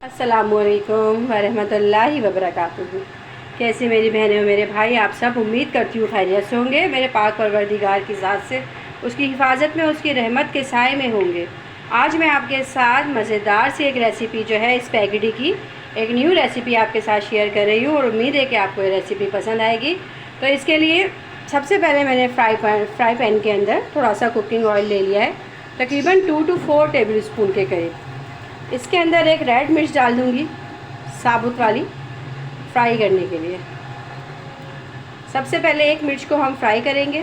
अस्सलामुअलैकुम वरहमतुल्लाहि वबरकातुहू। कैसे मेरी बहनें और मेरे भाई, आप सब उम्मीद करती हूँ खैरियत से होंगे। मेरे पाक परवरदिगार की ज़ात से उसकी हिफाजत में, उसकी रहमत के साए में होंगे। आज मैं आपके साथ मज़ेदार सी एक रेसिपी जो है स्पैगेटी की, एक न्यू रेसिपी आपके साथ शेयर कर रही हूँ और उम्मीद है कि आपको ये रेसिपी पसंद आएगी। तो इसके लिए सबसे पहले मैंने फ्राई पैन के अंदर थोड़ा सा कुकिंग ऑयल ले लिया है, तकरीबन 2 to 4 टेबल स्पून के करीब। इसके अंदर एक रेड मिर्च डाल दूँगी, साबुत वाली, फ्राई करने के लिए। सबसे पहले एक मिर्च को हम फ्राई करेंगे।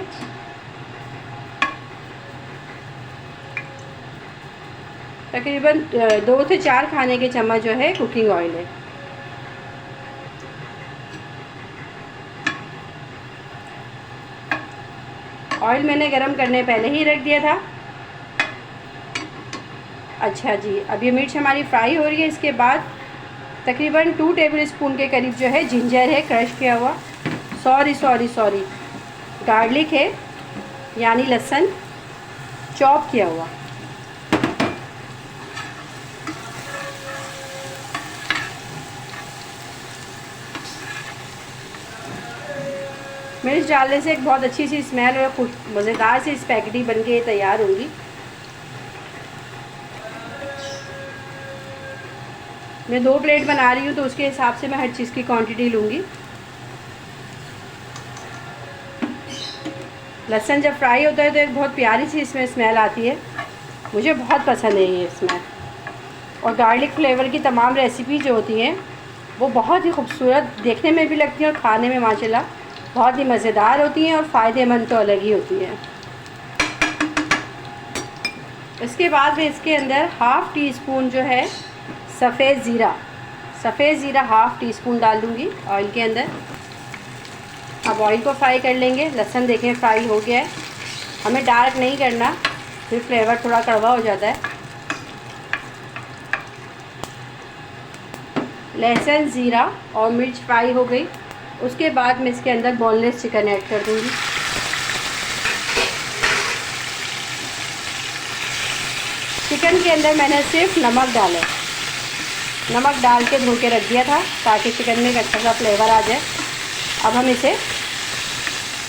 तकरीबन 2 से 4 खाने के चम्मच जो है कुकिंग ऑयल है। ऑयल मैंने गरम करने पहले ही रख दिया था। अच्छा जी, अब ये मिर्च हमारी फ्राई हो रही है। इसके बाद तकरीबन 2 टेबल स्पून के करीब जो है जिंजर है, क्रश किया हुआ। सॉरी गार्लिक है, यानी लहसुन चॉप किया हुआ। मिर्च डालने से एक बहुत अच्छी सी स्मेल और कुछ मज़ेदार सी स्पैगेटी बनके तैयार होगी। मैं 2 प्लेट बना रही हूँ तो उसके हिसाब से मैं हर चीज़ की क्वांटिटी लूँगी। लहसुन जब फ्राई होता है तो एक बहुत प्यारी सी इसमें स्मेल आती है, मुझे बहुत पसंद है ये स्मेल। और गार्लिक फ्लेवर की तमाम रेसिपी जो होती हैं वो बहुत ही खूबसूरत देखने में भी लगती हैं और खाने में माशाल्लाह बहुत ही मज़ेदार होती हैं और फ़ायदेमंद तो अलग ही होती हैं। इसके बाद मैं इसके अंदर हाफ़ टी स्पून जो है सफ़ेद ज़ीरा हाफ़ टी स्पून डाल दूँगी ऑयल के अंदर। अब ऑयल को फ्राई कर लेंगे। लहसुन देखें फ्राई हो गया है, हमें डार्क नहीं करना, फिर फ्लेवर थोड़ा कड़वा हो जाता है। लहसुन, ज़ीरा और मिर्च फ्राई हो गई। उसके बाद मैं इसके अंदर बोनलेस चिकन ऐड कर दूँगी। चिकन के अंदर मैंने सिर्फ नमक डाला है, नमक डाल के धो के रख दिया था ताकि चिकन में एक अच्छा सा फ्लेवर आ जाए। अब हम इसे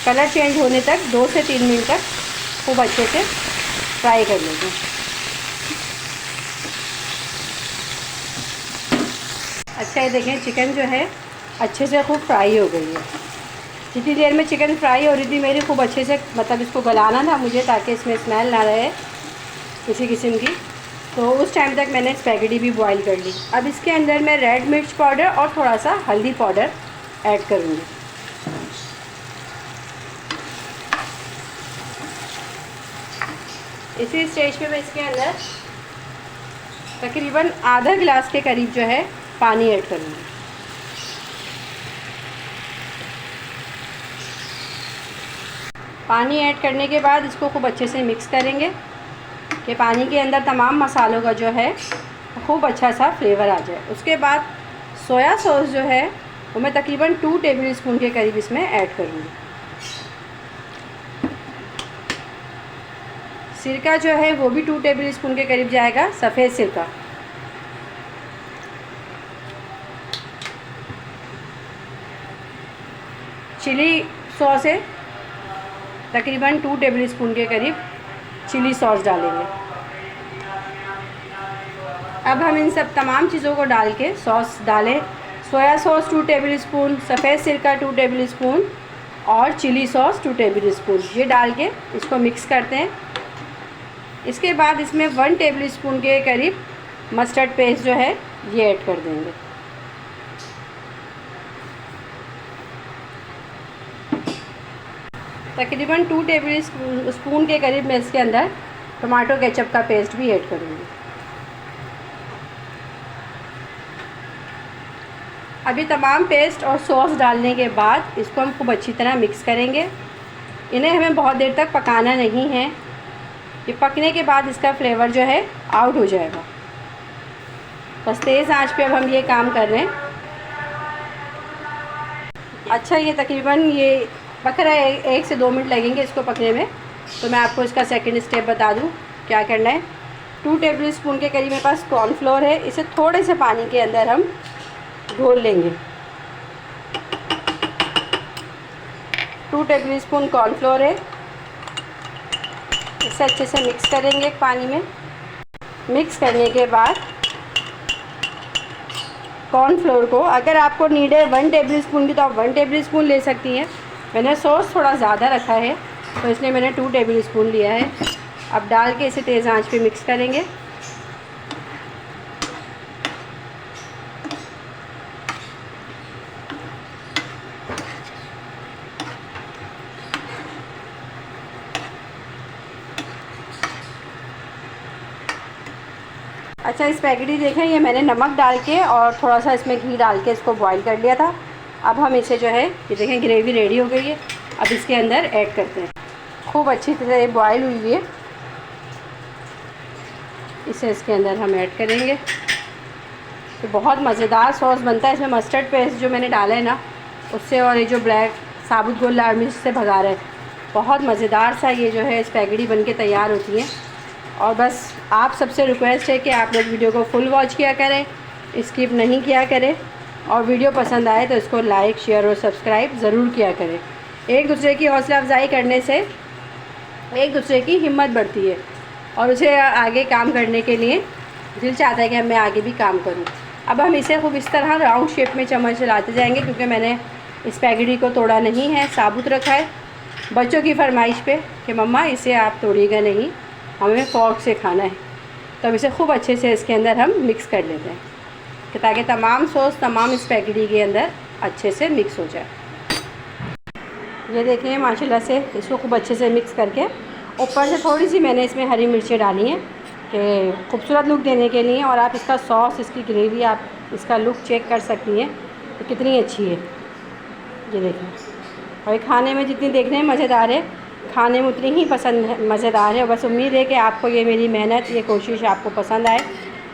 कलर चेंज होने तक 2 से 3 मिनट तक खूब अच्छे से फ्राई कर लेंगे। अच्छा, ये देखें चिकन जो है अच्छे से खूब फ्राई हो गई है। जितनी देर में चिकन फ्राई हो रही थी मेरी, खूब अच्छे से, मतलब इसको गलाना था मुझे ताकि इसमें स्मेल ना रहे किसी किस्म की। तो उस टाइम तक मैंने स्पैगेटी भी बॉईल कर ली। अब इसके अंदर मैं रेड मिर्च पाउडर और थोड़ा सा हल्दी पाउडर ऐड करूँगी। इसी स्टेज पे मैं इसके अंदर तकरीबन आधा गिलास के करीब जो है पानी ऐड करूँगी। पानी ऐड करने के बाद इसको खूब अच्छे से मिक्स करेंगे कि पानी के अंदर तमाम मसालों का जो है खूब अच्छा सा फ्लेवर आ जाए। उसके बाद सोया सॉस जो है वो मैं तकरीबन 2 टेबल स्पून के करीब इसमें ऐड करूँगी। सिरका जो है वो भी 2 टेबल स्पून के करीब जाएगा, सफ़ेद सिरका। चिली सॉस है, तकरीबन 2 टेबल स्पून के करीब चिली सॉस डालेंगे। अब हम इन सब तमाम चीज़ों को डाल के सॉस डालें। सोया सॉस 2 टेबल स्पून, सफ़ेद सिरका 2 टेबल स्पून और चिली सॉस 2 टेबल स्पून, ये डाल के इसको मिक्स करते हैं। इसके बाद इसमें 1 टेबल स्पून के करीब मस्टर्ड पेस्ट जो है ये ऐड कर देंगे। तकरीबन 2 टेबल स्पून के करीब मैं इसके अंदर टमाटो केचप का पेस्ट भी ऐड करूँगी। अभी तमाम पेस्ट और सॉस डालने के बाद इसको हम खूब अच्छी तरह मिक्स करेंगे। इन्हें हमें बहुत देर तक पकाना नहीं है, ये पकने के बाद इसका फ्लेवर जो है आउट हो जाएगा। बस तेज़ आंच पे अब हम ये काम कर रहे हैं। अच्छा, ये तकरीबन ये पक रहा है, 1 से 2 मिनट लगेंगे इसको पकने में। तो मैं आपको इसका सेकंड स्टेप बता दूं क्या करना है। 2 टेबल स्पून के करीब मेरे पास कॉर्नफ्लोर है। इसे थोड़े से पानी के अंदर हम घोल लेंगे। 2 टेबल स्पून कॉर्नफ्लोर है, इसे अच्छे से मिक्स करेंगे पानी में। मिक्स करने के बाद कॉर्नफ्लोर को, अगर आपको नीड है 1 टेबल स्पून की तो आप 1 टेबल स्पून ले सकती हैं। मैंने सॉस थोड़ा ज़्यादा रखा है तो इसलिए मैंने 2 टेबल स्पून लिया है। अब डाल के इसे तेज़ आंच पे मिक्स करेंगे। अच्छा, स्पैगेटी देखें, ये मैंने नमक डाल के और थोड़ा सा इसमें घी डाल के इसको बॉईल कर लिया था। अब हम इसे जो है, ये देखें ग्रेवी रेडी हो गई है। अब इसके अंदर ऐड करते हैं। खूब अच्छी तरह बॉईल हुई है, इसे इसके अंदर हम ऐड करेंगे। तो बहुत मज़ेदार सॉस बनता है। इसमें मस्टर्ड पेस्ट जो मैंने डाला है ना उससे, और ये जो ब्लैक साबुत गोल लाल मिर्च से भगा रहे हैं, बहुत मज़ेदार सा ये जो है स्पैगेटी बन के तैयार होती है। और बस आप सबसे रिक्वेस्ट है कि आप लोग वीडियो को फुल वॉच किया करें, स्किप नहीं किया करें, और वीडियो पसंद आए तो इसको लाइक, शेयर और सब्सक्राइब ज़रूर किया करें। एक दूसरे की हौसला अफजाई करने से एक दूसरे की हिम्मत बढ़ती है और उसे आगे काम करने के लिए दिल चाहता है कि मैं आगे भी काम करूं। अब हम इसे खूब इस तरह राउंड शेप में चम्मच चलाते जाएंगे, क्योंकि मैंने स्पैगेटी को तोड़ा नहीं है, साबुत रखा है। बच्चों की फरमाइश पे कि मम्मा इसे आप तोड़िएगा नहीं, हमें फ़ोर्क से खाना है। तो अब इसे खूब अच्छे से इसके अंदर हम मिक्स कर लेते हैं कि ताकि तमाम सॉस तमाम स्पैगेटी के अंदर अच्छे से मिक्स हो जाए। ये देखिए माशाल्लाह से इसको खूब अच्छे से मिक्स करके ऊपर से थोड़ी सी मैंने इसमें हरी मिर्चें डाली हैं कि खूबसूरत लुक देने के लिए। और आप इसका सॉस, इसकी ग्रेवी, आप इसका लुक चेक कर सकती हैं कि कितनी अच्छी है। ये देखें, और ये खाने में जितनी देखने में मज़ेदार है, खाने में उतनी ही मज़ेदार है। बस उम्मीद है कि आपको ये मेरी मेहनत, ये कोशिश आपको पसंद आए।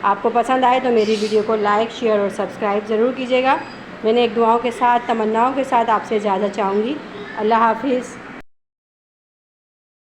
आपको पसंद आए तो मेरी वीडियो को लाइक, शेयर और सब्सक्राइब ज़रूर कीजिएगा। मैंने एक दुआओं के साथ, तमन्नाओं के साथ आपसे इजाज़त चाहूँगी। अल्लाह हाफिज़।